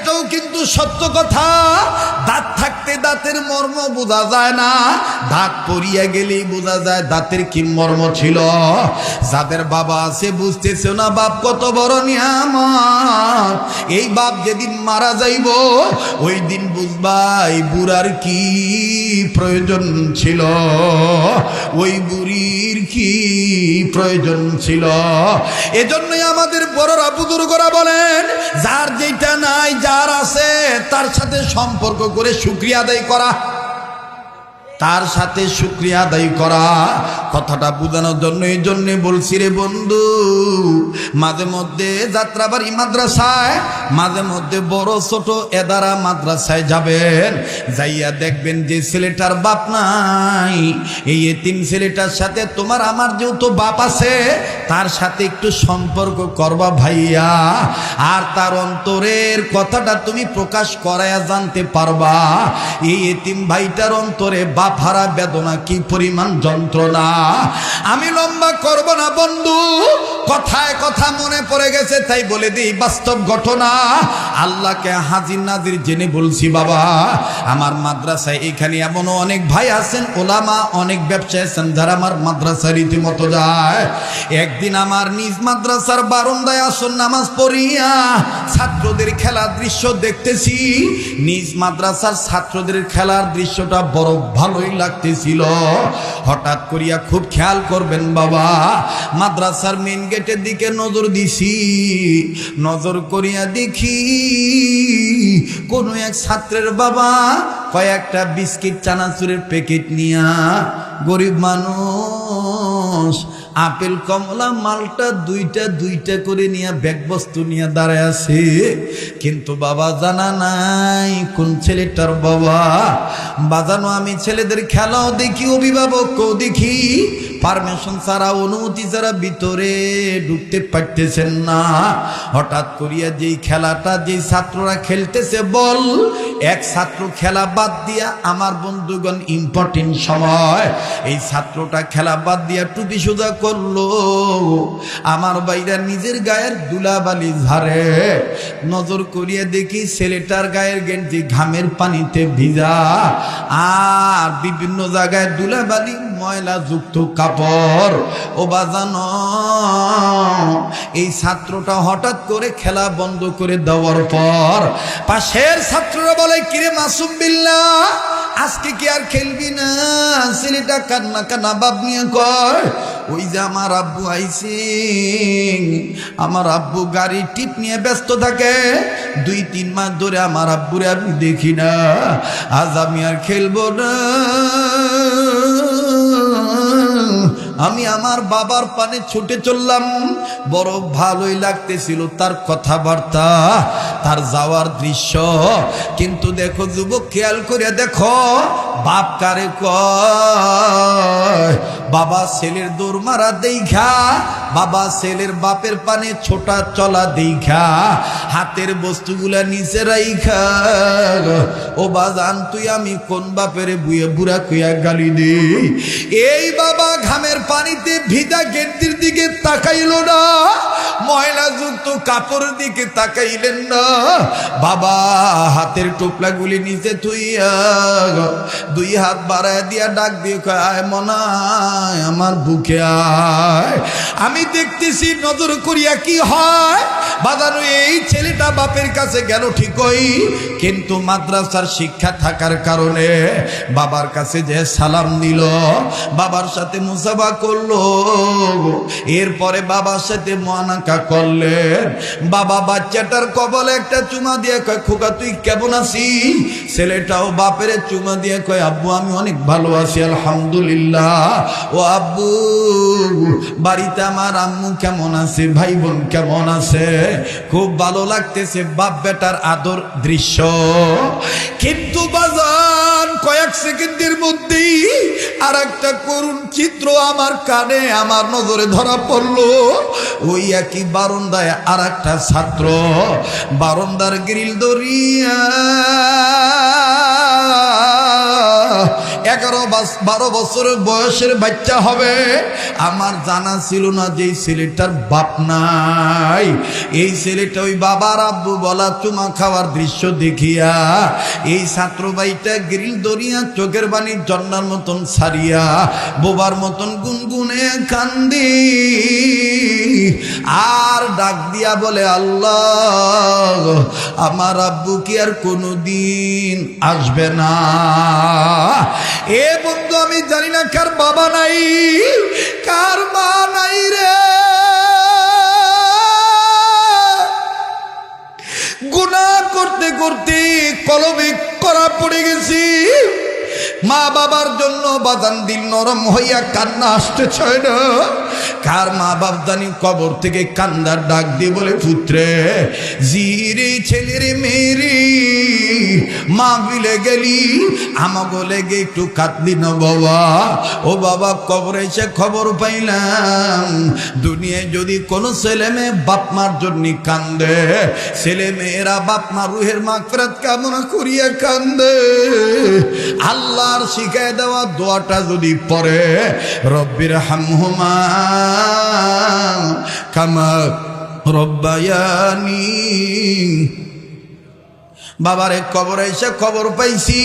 এটাও কিন্তু সত্য কথা। দাঁত থাকতে দাঁতের মর্ম বোঝা যায় না, দাঁত পড়িয়া গেলেই বোঝা যায় দাঁতের কি মর্ম ছিল। যাদের বাবা আছে বুঝতেছে না বাপ কত বড় নিয়ামত। এই বাপ যেদিন মারা যাইব ওই দিন বুঝবা এই বুড়ার কি প্রয়োজন ছিল, ওই বুড়ির কি প্রয়োজন ছিল। এজন্যই আমাদের বড়রা বুজুর্গরা বলেন, যার যেটা নাই যার আছে তার সাথে সম্পর্ক করে শুকরিয়া আদায় করা, তার সাথে শুকরিয়া আদায় করা। কথাটা বোঝানোর জন্য এই জন্যে বলছি রে বন্ধু, মাঝে মধ্যে যাত্রাবাড়ি মাদ্রাসায়, মাঝে মধ্যে বড় ছোট এদারা মাদ্রাসায় যাবেন, যাইয়া দেখবেন যে ছেলেটার বাপ নাই, এই এতিম ছেলেটার সাথে তোমার আমার যেহেতু বাপ আছে তার সাথে একটু সম্পর্ক করবা ভাইয়া, আর তার অন্তরের কথাটা তুমি প্রকাশ করায়া জানতে পারবা এই এতিম ভাইটার অন্তরে বাপ হারা বেদনা কি পরিমাণ যন্ত্রণা। আমি লম্বা করব না বন্ধু, কথায় কথা মনে পড়ে গেছে তাই বলে দিই বাস্তব ঘটনা। আল্লাহকে হাজির নাজির জেনে বলছি বাবা, আমার মাদ্রাসায় এখানে এমনও অনেক ভাই আছেন, ওলামা অনেক ব্যবসায়ী আছেন যারা আমার মাদ্রাসা রীতিমতো যায়। একদিন আমার নিজ মাদ্রাসার বারান্দায় আসন নামাজ পড়িয়া ছাত্রদের খেলার দৃশ্য দেখতেছি। নিজ মাদ্রাসার ছাত্রদের খেলার দৃশ্যটা বড় ভালোই লাগতেছিল। হঠাৎ করিয়া খুব খেয়াল করবেন বাবা, মাদ্রাসার মেন গেটের দিকে নজর দিছি, নজর করিয়া দেখি কোন এক ছাত্রের বাবা কয়েকটা বিস্কিট চানাচুরের প্যাকেট নিয়া, গরিব মানুষ আপেল কমলা মালটা দুইটা দুইটা করে নিয়ে ব্যাগ বস্তু নিয়ে দাঁড়ায় আছে, কিন্তু বাবা জানা নাই কোন ছেলেটার বাবা। বাজানো আমি ছেলেদের খেলাও দেখি, অভিভাবকও দেখি, পারমিশন ছাড়া অনুমতি ছাড়া ভিতরে ঢুকতে পারতেছেন না। হঠাৎ করিয়া যেই খেলাটা যেই ছাত্ররা খেলতেছে বল, এক ছাত্র খেলা বাদ দিয়া, আমার বন্ধুগণ ইম্পর্টেন্ট সময়, এই ছাত্রটা খেলা বাদ দিয়া টুপি সোজা করলো, আমার বাইরা নিজের গায়ের ধুলাবালি ঝাড়ে। নজর করিয়া দেখি ছেলেটার গায়ের গেঞ্জি ঘামের পানিতে ভিজা, আর বিভিন্ন জায়গায় ধুলাবালি ময়লা যুক্ত কাপড়। ও বাজানো, এই ছাত্রটা হঠাৎ করে খেলা বন্ধ করে দেওয়ার পর পাশের ছাত্ররা বলে, কিরে মাসুম বিল্লাহ আজকে কি আর খেলবি না? ছেলেটা কান্না কান্না বাপ নিয়ে কয়, ওই যে আমার আব্বু আইছে, আমার আব্বু গাড়ি টিপ নিয়ে ব্যস্ত থাকে, 2-3 মাস ধরে আমার আব্বুরে আমি দেখি না, আজ আমি আর খেলবো না। আমি আমার বাবার পানে ছুটে চললাম। বড় ভালোই লাগতেছিল তার কথাবার্তা, তার যাওয়ার দৃশ্য। কিন্তু দেখো যুবক, খেয়াল করে দেখো, বাপ কারে কয়? বাবা ছেলের দৌড় মারা দেখা, বাবা ছেলের বাপের পানে ছোটা চলা দেখা, হাতের বস্তুগুলা নিচে রাইখা, ও বাজান তুই আমি কোন বাপের বুয়ে বুড়া কুয়া গালি দে। এই বাবা ঘামের পানিতে ভিজা গেন্দির দিকে তাকাইল না, ময়লা যুক্ত কাপড়ের দিকে তাকাইলেন না, বাবা হাতের টোপলাগুলি নিচে থুইয়া 2 হাত বাড়ায় দিয়া ডাক দিয়ে কয়, আয় মনায় আমার বুকে আয়। আমি দেখতেছি নজর করিয়া কি হয় বাজানো, এই ছেলেটা বাপের কাছে গেল ঠিকই, কিন্তু মাদ্রাসার শিক্ষা থাকার কারণে বাবার কাছে যে সালাম দিল, বাবার সাথে মুসাফা করলো, এরপরে বাবার সাথে মুআনাকা করলেন। বাবা বাচ্চাটার কপালে একটা চুমা দিয়ে কয়, খোকা তুই কেমন আছিস? ছেলেটাও বাপের চুমা দিয়ে কয়, আব্বু আমি অনেক ভালো আছি আলহামদুলিল্লাহ। ও আব্বু, বাড়িতে আমার আম্মু কেমন আছে, ভাই বোন কেমন আছে? খুব ভালো লাগতেছে বাপ বেটার আদর দৃশ্য। কিন্তু বাজান কয়েক সেকেন্ডের মধ্যেই আর একটা করুণ চিত্র আমার কানে আমার নজরে ধরা পড়লো। ওই একই বারান্দায় আর একটা ছাত্র বারান্দার গ্রিল ধরিয়া 11-12 বছর বয়সের বাচ্চা হবে। আমার জানা ছিল না যে ছেলেটার বাপ নাই। এই ছেলেটা ওই বাবার আব্বু বলা চুমা খাওয়ার দৃশ্য দেখিয়া এই ছাত্র ভাইটা গ্রিল দরিয়া চোখের বাণী জন্নার মতন ছাড়িয়া বোবার মতন গুনগুনে কান্দি আর ডাক দিয়া বলে, আল্লাহ, আমার আব্বু কি আর কোনোদিন আসবে না? এ বন্ধু, আমি জানি না কার বাবা নাই, কার মা নাই রে। গুনাহ করতে করতে কলবে করা পড়ে গেছি। মা বাবার জন্য বাজান দিল নরম হইয়া কান্না আসতে চায় না। কার মা বাপ জানি কবর থেকে কান্দার ডাক দিয়ে বলে, পুত্রে, জিরে ছেলেরে মেরে মা বিলে গেলি, আমাগো লেগে একটু কাঁদলি না বাবা? ও বাবা, কবরে এসে খবর পাইলাম দুনিয়ায় যদি কোনো ছেলে মেয়ে বাপ মার জন্য কান্দে, ছেলে মেয়েরা বাপ মা রুহের মাগফিরাত কামনা করিয়া কান্দে। আল্লাহর শিখায় দেওয়া দোয়াটা যদি পড়ে, রব্বির হামহুমা কামা রব্বায়ানি। বাবারে কবরে এসে খবর পাইছি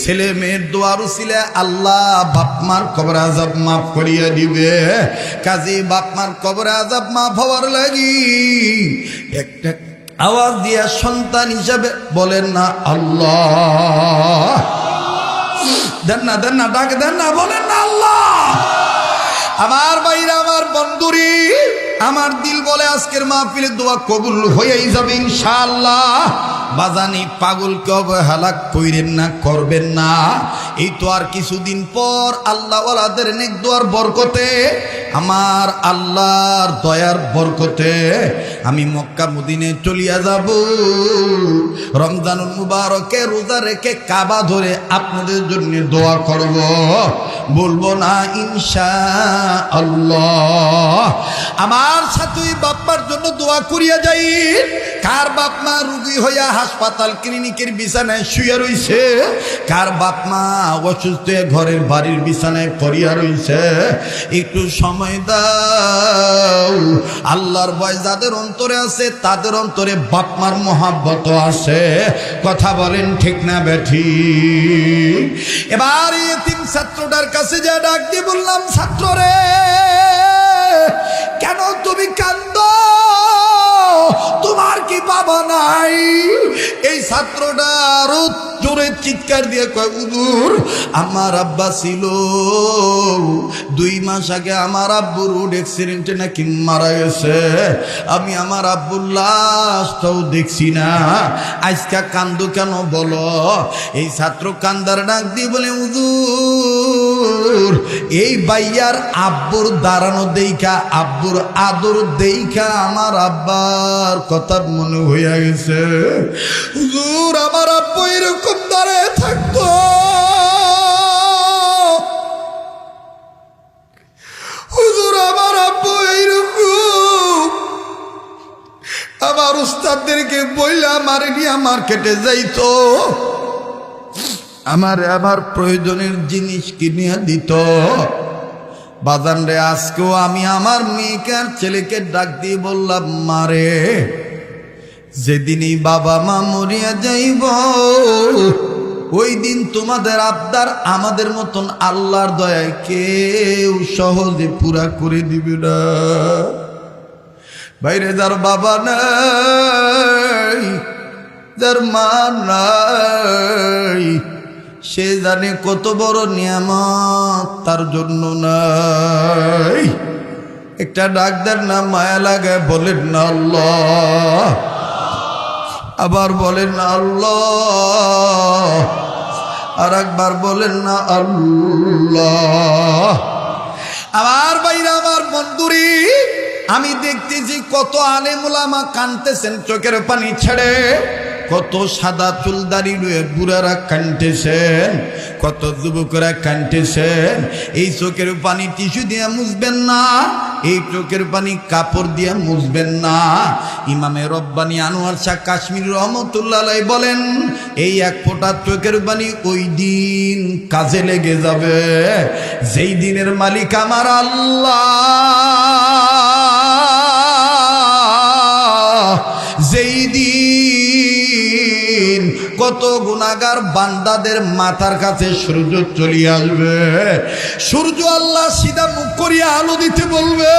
ছেলে মেয়ের দোয়ার উসিলে আল্লাহ বাপ মার কবর আযাব মাফ করিয়া দিবে। কাজী বাপ মার কবর আযাব মাফ হওয়ার লাগি একটা আওয়াজ দিয়া সন্তান হিসাবে বলেন না আল্লাহ। দেন না, দেন না, ডাক দেন না, বলেন না আল্লাহ। আমার ভাইরা, আমার বন্ধুরি, আমার দিল বলে আজকের মাহফিলে দোয়া কবুল হয়েই যাবে ইনশাআল্লাহ। বাজানি পাগলকে অবহেলা কইরেন না, করবেন না। এই তো আর কিছুদিন পর আল্লাহ ওয়ালাদের নেক দোয়ার বরকতে, আমার আল্লাহর দয়ার বরকতে আমি মক্কা মদিনে চলিয়া যাব। রমজানুল মুবারকে রোজা রেখে কাবা ধরে আপনাদের জন্য দোয়া করব, বলবো না ইনশাআল্লাহ। আমার সাথে বাপ্পার জন্য দোয়া করিয়া যাই। কার বাপ মা রোগী হইয়া হাসপাতাল ক্লিনিকের বিছানায় শুয়ে রইছে, কার বাপ মা অসুস্থ ঘরের বাড়ির বিছানায় পড়িয়া রইছে, একটু সময় দাও। আল্লাহর ভয় যাদের অন্তরে আছে তাদের অন্তরে বাপ মার মহাব্বত আছে। কথা বলেন ঠিক না বেঠি? এবার এতিম ছাত্রটার কাছে যা ডাক দিয়ে বললাম, ছাত্র রে, কেন তুমি কান্দো? তোমার কি বাবা নাই? এই ছাত্রটা আরো জোরে চিৎকার দিয়ে কয়, হুজুর, আমার আব্বা ছিল, 2 মাস আগে আমার আব্বুর রোড অ্যাক্সিডেন্টে নাকি মারা গেছে। আমি আমার আব্বুর লাশটাও দেখছি না। আজকা কান্দো কেন বলো? এই ছাত্র কান্দার ডাক দিয়ে বলে, হুজুর, এই বাইয়ার আব্বুর দাঁড়ানো দেইখা, আব্বুর আদর দেইখা আমার আব্বার কথা মনে হইয়া গেছে। হুজুর, আমার আব্বু এরকম দাঁড়ায় থাকতো। হুজুর, আমার আব্বু এইরকম আমার উস্তাদদেরকে বইলা মারে নিয়ে মার্কেটে যাইতো, আমার প্রয়োজনের জিনিস কিনিয়া দিত। বাজান রে, আজকেও আমি আমার মেয়েকে আর ছেলেকে ডাক দিয়ে বললাম, মারে, যেদিনই বাবা মা মরিয়া যাইব ওই দিন তোমাদের আবদার আমাদের মতন আল্লাহর দয়ায় কেউ সহজে পুরা করে দিবে না। বাইরে যার বাবা নাই, যার মা নাই, সে জানে কত বড় নিয়ামত তার জন্য নাই। একটা ডাকদার না মায়া লাগায় বলেন না আল্লাহ। আবার বলেন না আল্লাহ। আর একবার বলেন না আল্লাহ। আমার ভাইরা, আমার বন্ধুরি, আমি দেখতেছি কত আলেম ওলামা কাঁদতেছেন চোখের পানি ছেড়ে। কত সাদা চুল দাড়ি রয়ে বুড়ারা কাঁদতেছেন, কত যুবকরা কাঁদতেছেন। এই চোখের পানি টিস্যু দিয়ে মুছবেন না, এই চোখের পানি কাপড় দিয়ে মুছবেন না। ইমামে রব্বানী আনোয়ার শাহ কাশ্মীর রহমতুল্লাহ আলাইহি বলেন, এই এক ফোঁটা চোখের পানি ওই দিন কাজে লেগে যাবে যেই দিনের মালিক আমার আল্লাহ, যেই দিন কত গুনাহগার বান্দাদের মাথার কাছে সূর্য চলে আসবে। সূর্য আল্লাহ সিধা মুখ করিয়া আলো দিতে বলবে,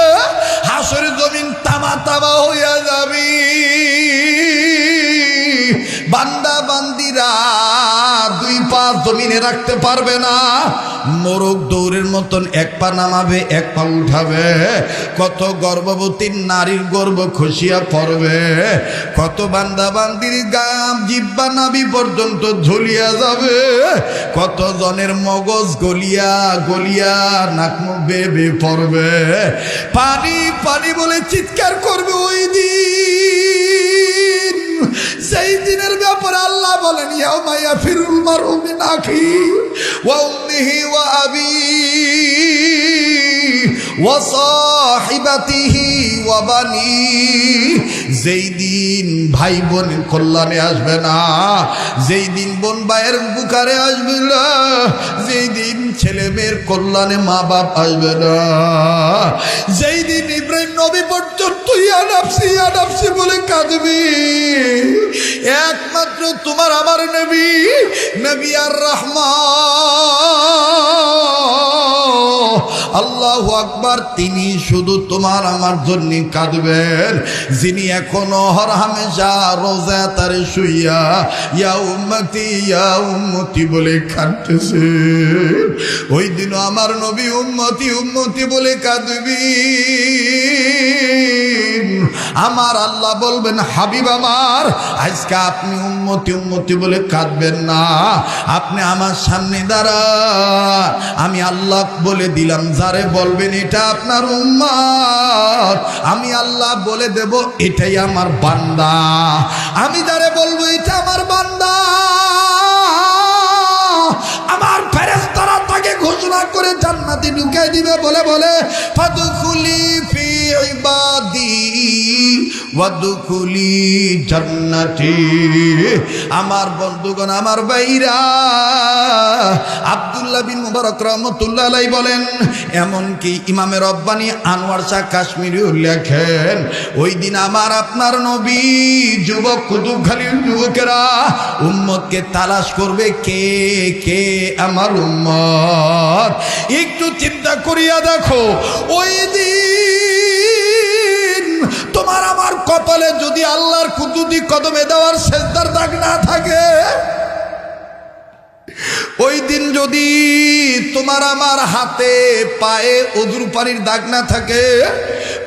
হাসরের জমিন তামা তামা হইয়া যাবে। বান্দা বান্দিরা দুই পা জমিনে রাখতে পারবে না, মোরগ দৌড়ের মতন এক পা নামাবে এক পা উঠাবে। কত গর্ভবতী নারীর গর্ভ খসিয়া পড়বে, কত বান্দা বান্দির গাম জিব্বা নাভি পর্যন্ত ঝুলিয়া যাবে, কত জনের মগজ গলিয়া গলিয়া নাক মুখ বেয়ে বেয়ে পড়বে। পানি পানি বলে চিৎকার করবে ওই দিন, সেই দিনের ব্যাপারে আল্লাহ বলেন, ইয়াউমা ইয়াফিরুল মারউ মিন আখিহি ওয়া উম্মিহি ওয়া আবিহি ওয়া সাহিবাতিহি ওয়া বানিহি। যেই দিন ভাই বোন কল্যাণে আসবে না, যেই দিন বোন ভাইয়ের বুকারে আসবে না, যেই দিন ছেলে মেয়ের কল্যাণে মা বাপ আসবে না, যেই দিন ইব্রাহিম নবী পর্যন্ত ইয়া নাফসি বলে কাঁদবি, একমাত্র তোমার আমার নবী নবী আর রহমান আল্লাহু আকবার, তিনি শুধু তোমার আমার জন্য কাঁদবেন, যিনি এখনো হর হামেশা রোজা তারে শুইয়া ইয়া উম্মতি বলে কাঁদতেছে। ওই দিন আমার নবী উম্মতি উম্মতি বলে কাঁদবি। আমার আল্লাহ বলবেন, হাবিব আমার আজকে আপনি উম্মতি উম্মতি বলে কাঁদবেন না, আপনি আমার সামনে দাঁড়া, আমি আল্লাহ বলে দিলাম যারে বলবেন এটা আপনার উম্মত, আমি আল্লাহ বলে দেব এটাই আমার বান্দা, আমি যারে বলবো এটা আমার বান্দা, আমার ফেরেশতারা তাকে ঘোষণা করে জান্নাতে ঢুকাই দিবে বলে বলে, ফাদখুলি ফি ইবাদি ওয়াদখুলি জান্নাতি। আমার বন্ধুগণ, আমার ভাইরা, আব্দুল্লাহ বিন মুবারক রাহমাতুল্লাহ আলাইহি বলেন, এমনকি ইমামে রব্বানী আনোয়ার শাহ কাশ্মীরি লেখেন, ওই দিন আমার আপনার নবী যুবক কুতুবখালীর যুবকেরা উম্মতকে তালাশ করবে, কে কে আমার উম্মত। একটু চিন্তা করিয়া দেখো, ওই দিন তোমার আমার কপালে যদি আল্লাহর কুদরতি কদমে দেওয়ার সেজদার দাগ না থাকে, ওই দিন যদি তোমার আমার হাতে পায়ে ওযুর পানির দাগ না থাকে,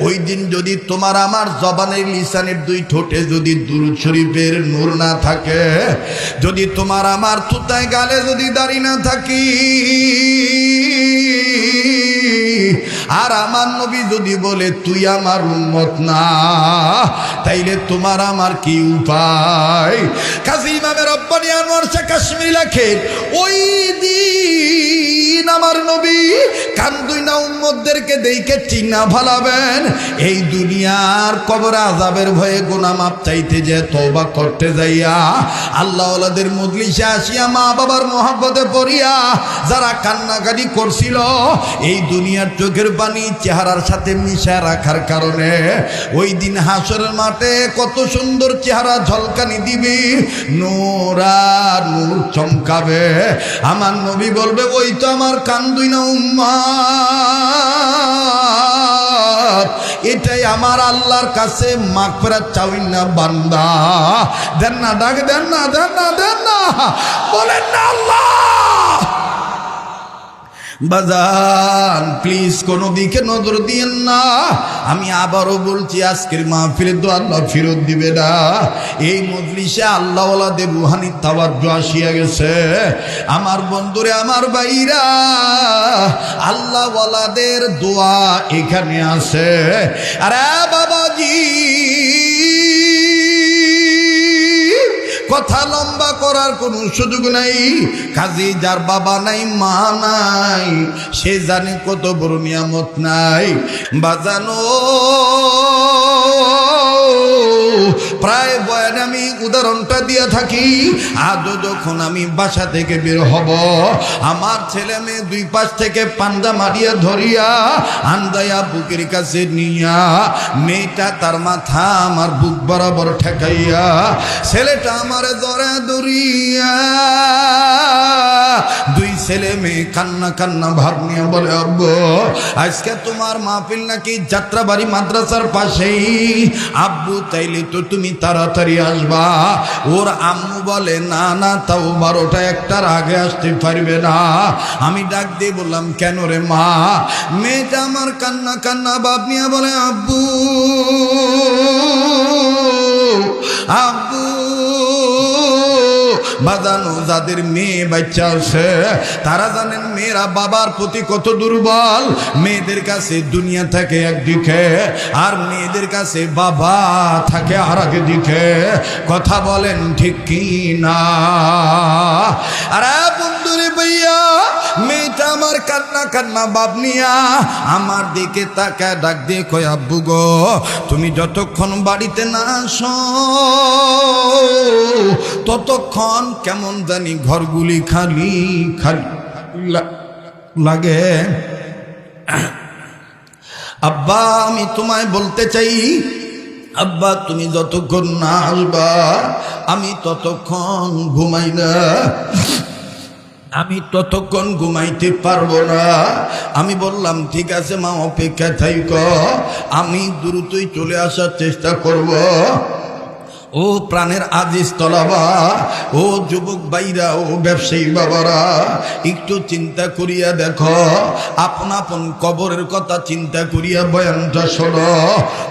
ওই দিন যদি তোমার আমার জবানের লিসানের দুই ঠোঁটে যদি দুরূদ শরীফের নূর না থাকে, যদি তোমার আমার থুতায় গালে যদি দাড়ি না থাকি, আর আমার নবী যদি বলে তুই আমার উম্মত না, তাইলে তোমার আমার কি উপায়? কাজী ইমামে রব্বানী আনোয়ার শাহ কাশ্মীরি লেখেন, ওই দিন আমার নবী কান্দুই না উম্মতদেরকে দেখে চিন্না ভালাবেন, এই দুনিয়ার কবর আযাবের ভয়ে গুনাহ মাপ চাইতে যে তওবা করতে যাইয়া আল্লাহ ওয়ালাদের মজলিসে আসিয়া মা বাবার মহব্বতে পড়িয়া যারা কান্নাকাটি করছিল, এই দুনিয়ার চোখের পানি চেহারার সাথে মিশা রাখার কারণে ওই দিন হাসরের মাঠে কত সুন্দর চেহারা ঝলকানি দিবে, নূরা নূর চমকাবে। আমার নবী বলবে, ওই তো আমার কান্দুই না উম্মত, এটাই আমার আল্লাহর কাছে মাগফিরাত চাউই না বান্দা। দেন না ডাক, দেন না দেন না দেন না, বলেন না আল্লাহ। বাজান প্লিজ কোনো দিকে নজর দিয়েন না, আমি আবারও বলছি, আজকের মাহফিলে তো আল্লাহ ফেরত দিবে না। এই মজলিসে আল্লাহ ওয়ালাদের রুহানি তাওয়াজ্জু আসিয়া গেছে। আমার বন্ধুরে, আমার ভাইরা, আল্লাহ ওয়ালাদের দোয়া এখানে আছে। আরে বাবাজি, কথা লম্বা করার কোনো সুযোগ নাই। কাজী যার বাবা নাই মা নাই সে জানে কত বড় নিয়ামত নাই। বাজানো প্রায় বয়ানে আমি উদাহরণটা দিয়ে থাকি। আজও যখন আমি বাসা থেকে বের হব, আমার ছেলে মেয়ে দুই পাশ থেকে পাঞ্জা মারিয়া ধরিয়া আন্দায়া বুকের কাছে নিয়া, মেয়েটা তার মাথা আমার বুক বরাবর ঠেকাইয়া, ছেলেটা আমার ধরে ধরিয়া, দুই ছেলে মেয়ে কান্না কান্না ভাব নিয়ে বলে, আব্বু আজকে তোমার মাহফিল নাকি যাত্রাবাড়ি মাদ্রাসার পাশেই। আব্বু তাইলে তো তুমি তাড়াতাড়ি আসবা। ওর আম্মু বলে, না না, তাও 12টা-1টার আগে আসতে পারবে না। আমি ডাক দিয়ে বললাম, কেন রে মা? মেয়েটা আমার কান্না কান্না ভাব নিয়ে বলে, আব্বু আব্বু। বাজানো যাদের মেয়ে বাচ্চা আছে তারা জানেন মেয়েরা বাবার প্রতি কত দুর্বল। মেয়েদের কাছে দুনিয়া থাকে একদিকে, আর মেয়েদের কাছে বাবা থাকে আর একদিকে। কথা বলেন ঠিক কি না? আরে বন্ধুরে ভাইয়া, মেয়েটা আমার কান্না কান্না ভাব নিয়া আমার দিকে তাকায় ডাক দিয়ে কয়, আব্বু গো, তুমি যতক্ষণ বাড়িতে না আসো ততক্ষণ কেমন জানি ঘরগুলি খালি খালি লাগে। আব্বা আমি তোমায় বলতে চাই, আব্বা তুমি যতক্ষণ না আসবা আমি ততক্ষণ ঘুমাই না, আমি ততক্ষণ ঘুমাইতে পারবো না। আমি বললাম, ঠিক আছে মা, অপেক্ষা থাইকো, আমি দ্রুতই চলে আসার চেষ্টা করব। ও প্রাণের আজিজ তলাবা, ও যুবক ভাইরা, ও ব্যবসায়ী বাবারা, একটু চিন্তা করিয়া দেখো, আপন আপন কবরের কথা চিন্তা করিয়া বয়ানটা শোনো,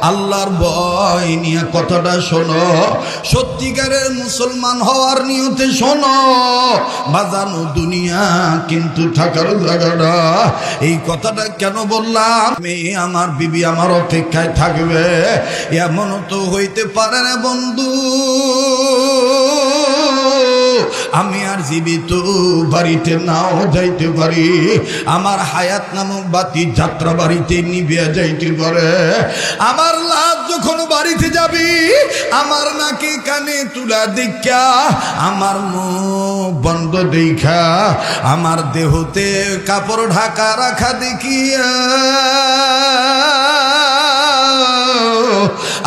আল্লাহর ভয় নিয়ে কথাটা শোনো, সত্যিকারের মুসলমান হওয়ার নিয়তে শোনো। বাজানো দুনিয়া কিন্তু থাকার জায়গাটা। এই কথাটা কেন বললাম? মেয়ে আমার, বিবি আমার অপেক্ষায় থাকবে, এমনও তো হইতে পারে না বন্ধু আমি আর জীবিত বাড়িতে নাও যাইতে পারি, আমার হায়াত নামক বাতি যাত্রা বাড়িতে নিভিয়া যাইতে পারে। আমার লাশ যখন বাড়িতে যাবি, আমার নাকি কানে তুলা দেখা, আমার মুখ বন্ধ দেখা, আমার দেহতে কাপড় ঢাকা রাখা দেখিয়া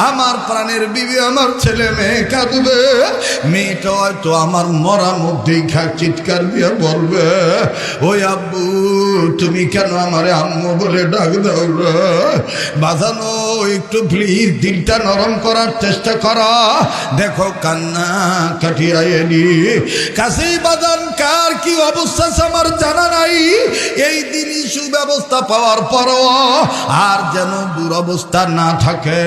আমার প্রাণের বিবি, আমার ছেলে মেয়ে কাঁদবে। মেয়েটা হয়তো আমার মরা মুখ দেখা চিৎকার দিয়ে বলবে, ওই আব্বু তুমি কেন আমার আম্মু বলে ডাক দাও না? বাজানো একটু প্লিজ দিলটা নরম করার চেষ্টা করা, দেখো কান্না কাটিয়ে এলি কাছেই। বাজান কার কি অবস্থা আমার জানা নাই, এই দিনই সুব্যবস্থা পাওয়ার পরও আর যেন দুরবস্থা না থাকে।